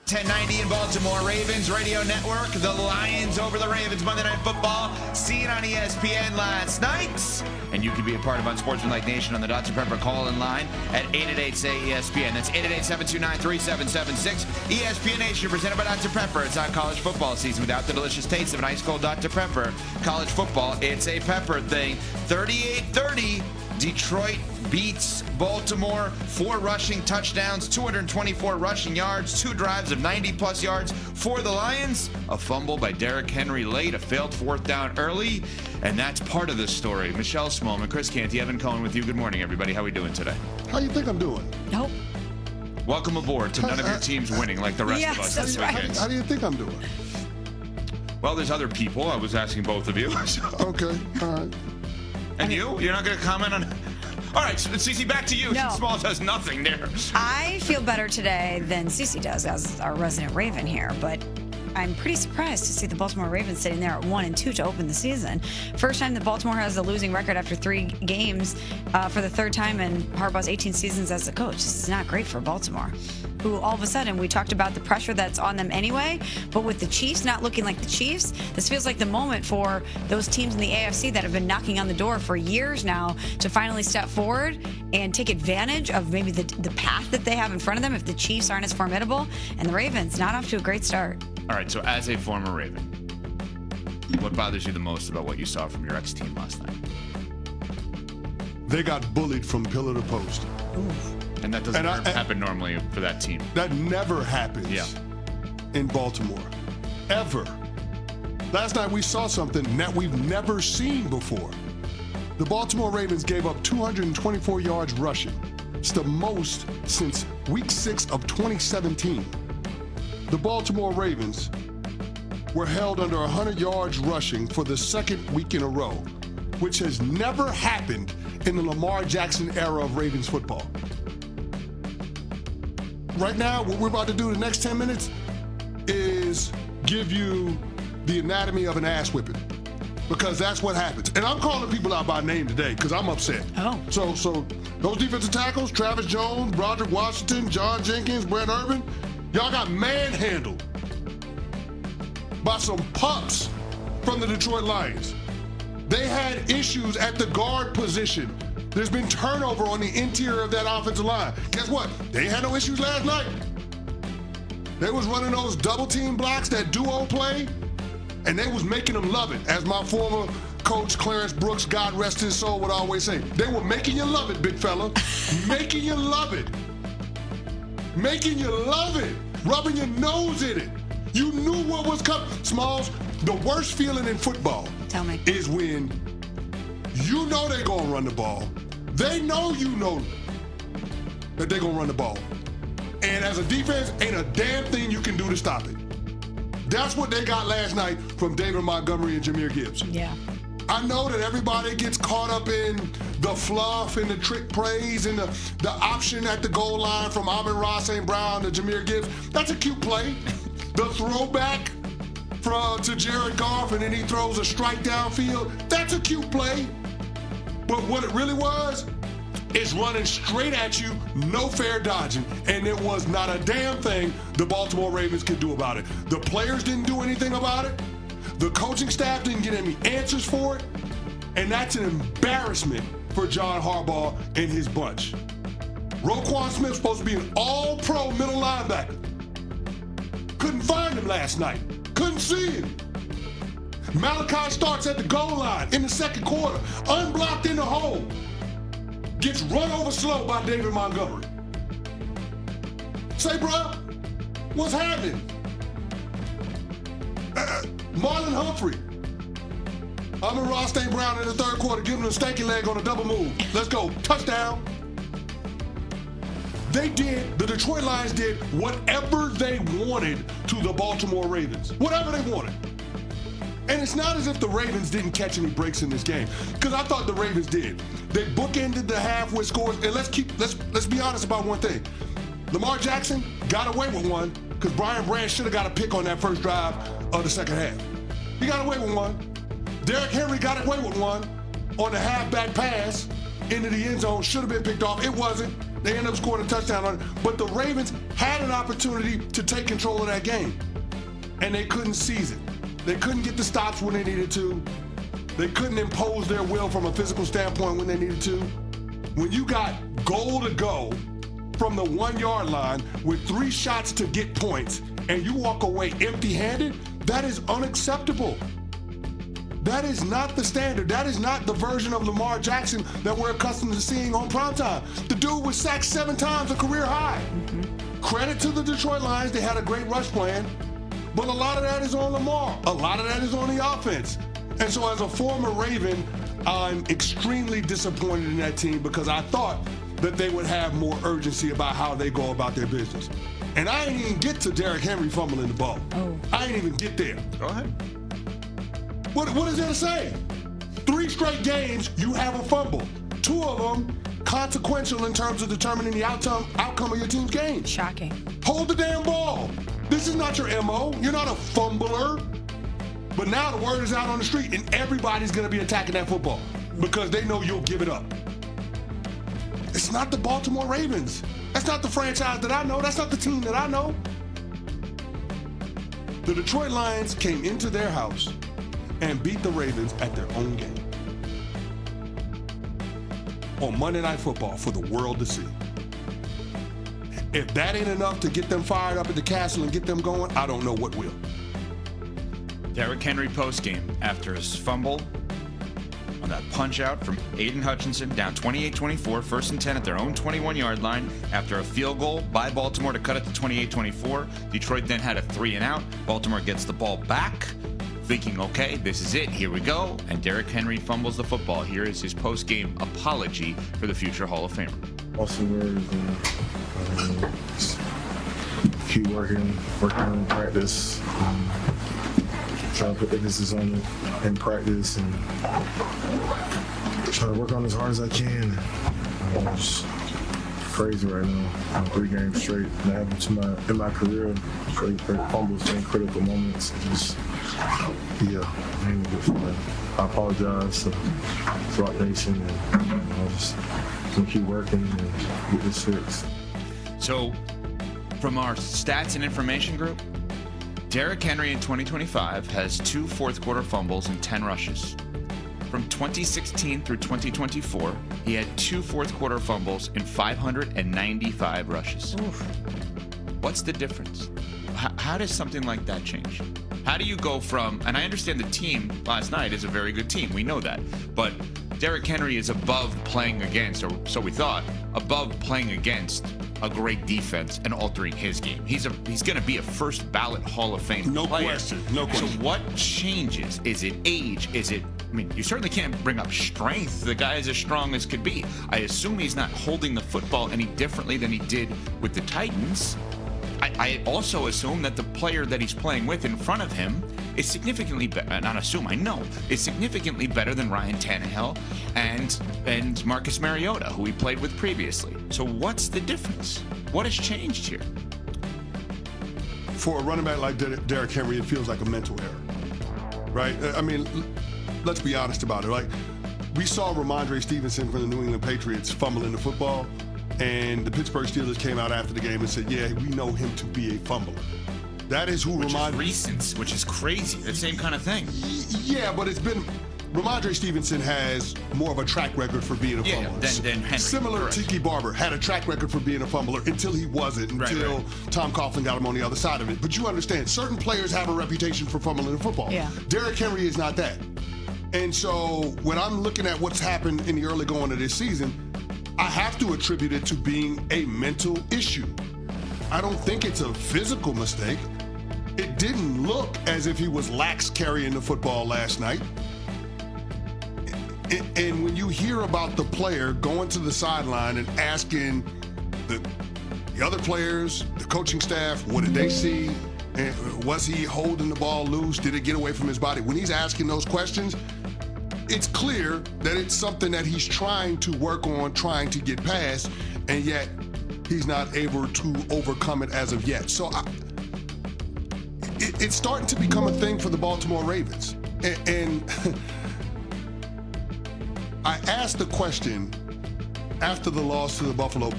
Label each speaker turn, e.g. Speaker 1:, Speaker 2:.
Speaker 1: 1090 in Baltimore. Ravens Radio Network. The Lions over the Ravens. Monday Night Football. See it on ESPN last night. And you can be a part of Unsportsmanlike Nation on the Dr. Pepper call-in line at 888-SAY-ESPN. That's 888-729-3776. ESPN Nation presented by Dr. Pepper. It's not college football season without the delicious taste of an ice-cold Dr. Pepper. College football, it's a pepper thing. 38-30. Detroit beats Baltimore. 4 rushing touchdowns, 224 rushing yards, 2 drives of 90-plus yards for the Lions. A fumble by Derrick Henry late, a failed 4th down early, and that's part of the story. Michelle Smallman, Chris Canty, Evan Cohen with you. Good morning, everybody. How are we doing today?
Speaker 2: How you think I'm doing?
Speaker 3: Nope.
Speaker 1: Welcome aboard to none of your teams winning like the rest of us this weekend.
Speaker 2: How do you think I'm doing?
Speaker 1: Well, there's other people. I was asking both of you.
Speaker 2: Okay, all right.
Speaker 1: And you? You're not going to comment on... All right, so Cece, back to you.
Speaker 3: No.
Speaker 1: Small does nothing there.
Speaker 3: I feel better today than Cece does as our resident Raven here, but I'm pretty surprised to see the Baltimore Ravens sitting there at 1-2 to open the season. First time that Baltimore has a losing record after 3 games for the 3rd time in Harbaugh's 18 seasons as a coach. This is not great for Baltimore, who all of a sudden, we talked about the pressure that's on them anyway, but with the Chiefs not looking like the Chiefs, this feels like the moment for those teams in the AFC that have been knocking on the door for years now to finally step forward and take advantage of maybe the path that they have in front of them if the Chiefs aren't as formidable. And the Ravens not off to a great start.
Speaker 1: All right, so as a former Raven, what bothers you the most about what you saw from your ex-team last night?
Speaker 2: They got bullied from pillar to post.
Speaker 3: Ooh.
Speaker 1: And that doesn't happen normally for that team.
Speaker 2: That never happens in Baltimore, ever. Last night we saw something that we've never seen before. The Baltimore Ravens gave up 224 yards rushing. It's the most since week 6 of 2017. The Baltimore Ravens were held under 100 yards rushing for the 2nd week in a row, which has never happened in the Lamar Jackson era of Ravens football. Right now, what we're about to do the next 10 minutes is give you the anatomy of an ass whipping, because that's what happens. And I'm calling people out by name today because I'm upset.
Speaker 3: Oh.
Speaker 2: So those defensive tackles, Travis Jones, Broderick Washington, John Jenkins, Brent Urban, y'all got manhandled by some pups from the Detroit Lions. They had issues at the guard position. There's been turnover on the interior of that offensive line. Guess what? They had no issues last night. They was running those double team blocks, that duo play, and they was making them love it. As my former coach, Clarence Brooks, God rest his soul, would always say, they were making you love it, big fella. Making you love it. Making you love it. Rubbing your nose in it. You knew what was coming. Smalls, the worst feeling in football is when you know they're going to run the ball. They know you know that they're going to run the ball. And as a defense, ain't a damn thing you can do to stop it. That's what they got last night from David Montgomery and Jahmyr Gibbs.
Speaker 3: Yeah.
Speaker 2: I know that everybody gets caught up in the fluff and the trick plays and the option at the goal line from Amon-Ra St. Brown to Jahmyr Gibbs. That's a cute play. The throwback to Jared Goff, and then he throws a strike downfield. That's a cute play. But what it really was is running straight at you, no fair dodging, and there was not a damn thing the Baltimore Ravens could do about it. The players didn't do anything about it. The coaching staff didn't get any answers for it, and that's an embarrassment for John Harbaugh and his bunch. Roquan Smith's supposed to be an all-pro middle linebacker. Couldn't find him last night. Couldn't see him. Malachi starts at the goal line in the 2nd quarter, unblocked in the hole. Gets run over slow by David Montgomery. Say, bro, what's happening? Marlon Humphrey. Amon-Ra St. Brown in the 3rd quarter, giving him a stanky leg on a double move. Let's go. Touchdown. The Detroit Lions did whatever they wanted to the Baltimore Ravens. Whatever they wanted. And it's not as if the Ravens didn't catch any breaks in this game, because I thought the Ravens did. They bookended the half with scores, and let's be honest about one thing. Lamar Jackson got away with one because Brian Branch should have got a pick on that first drive of the 2nd half. He got away with one. Derrick Henry got away with one on the halfback pass into the end zone. Should have been picked off. It wasn't. They ended up scoring a touchdown on it. But the Ravens had an opportunity to take control of that game, and they couldn't seize it. They couldn't get the stops when they needed to. They couldn't impose their will from a physical standpoint when they needed to. When you got goal to go from the 1 yard line with 3 shots to get points and you walk away empty-handed, that is unacceptable. That is not the standard. That is not the version of Lamar Jackson that we're accustomed to seeing on primetime. The dude was sacked 7 times, a career high. Credit to the Detroit Lions. They had a great rush plan, but a lot of that is on Lamar. A lot of that is on the offense. And so as a former Raven, I'm extremely disappointed in that team because I thought that they would have more urgency about how they go about their business. And I ain't even get to Derrick Henry fumbling the ball. I ain't even get there.
Speaker 1: Go ahead.
Speaker 2: What is there to say? 3 straight games, you have a fumble. 2 of them consequential in terms of determining the outcome of your team's game.
Speaker 3: Shocking.
Speaker 2: Hold the damn ball. This is not your MO. You're not a fumbler. But now the word is out on the street, and everybody's going to be attacking that football because they know you'll give it up. It's not the Baltimore Ravens. That's not the franchise that I know. That's not the team that I know. The Detroit Lions came into their house and beat the Ravens at their own game on Monday Night Football for the world to see. If that ain't enough to get them fired up at the castle and get them going, I don't know what will.
Speaker 1: Derrick Henry postgame after his fumble on that punch out from Aiden Hutchinson, down 28-24, 1st and 10 at their own 21-yard line after a field goal by Baltimore to cut it to 28-24. Detroit then had a 3-and-out. Baltimore gets the ball back, thinking, okay, this is it, here we go. And Derrick Henry fumbles the football. Here is his postgame apology for the future Hall of Famer.
Speaker 4: Also words, keep working in practice. Try to put emphasis on it in practice and try to work on as hard as I can. It's crazy right now. 3 games straight. That happened to in my career. Great fumbles in critical moments. Just, ain't a good feeling. I apologize to Rock Nation, and I just gonna keep working and get this fixed.
Speaker 1: So, from our stats and information group, Derrick Henry in 2025 has 2 fourth-quarter fumbles and 10 rushes. From 2016 through 2024, he had 2 fourth-quarter fumbles and 595 rushes.
Speaker 3: Oof.
Speaker 1: What's the difference? How does something like that change? How do you go from, and I understand the team last night is a very good team, we know that, but Derrick Henry is above playing against, or so we thought, above playing against a great defense and altering his game. He's going to be a first ballot Hall of Fame player.
Speaker 2: No question.
Speaker 1: So what changes? Is it age? Is it, I mean, you certainly can't bring up strength. The guy is as strong as could be. I assume he's not holding the football any differently than he did with the Titans. I also assume that the player that he's playing with in front of him is significantly better, not assume, I know, is significantly better than Ryan Tannehill and Marcus Mariota, who he played with previously. So what's the difference? What has changed here?
Speaker 2: For a running back like Derrick Henry, it feels like a mental error, right? I mean, let's be honest about it. Like, we saw Ramondre Stevenson from the New England Patriots fumbling the football, and the Pittsburgh Steelers came out after the game and said, yeah, we know him to be a fumbler. That is who Ramondre...
Speaker 1: Recent, which is crazy. The same kind of thing.
Speaker 2: Yeah, but it's been... Ramondre Stevenson has more of a track record for being a fumbler.
Speaker 1: Than Henry.
Speaker 2: Similar,
Speaker 1: correct.
Speaker 2: Tiki Barber had a track record for being a fumbler until he wasn't, until Tom Coughlin got him on the other side of it. But you understand, certain players have a reputation for fumbling the football.
Speaker 3: Yeah.
Speaker 2: Derrick Henry is not that. And so when I'm looking at what's happened in the early going of this season, I have to attribute it to being a mental issue. I don't think it's a physical mistake. It didn't look as if he was lax carrying the football last night. And when you hear about the player going to the sideline and asking the other players, the coaching staff, what did they see? And was he holding the ball loose? Did it get away from his body? When he's asking those questions, it's clear that it's something that he's trying to work on, trying to get past, and yet he's not able to overcome it as of yet. So it's starting to become a thing for the Baltimore Ravens. And I asked the question after the loss to the Buffalo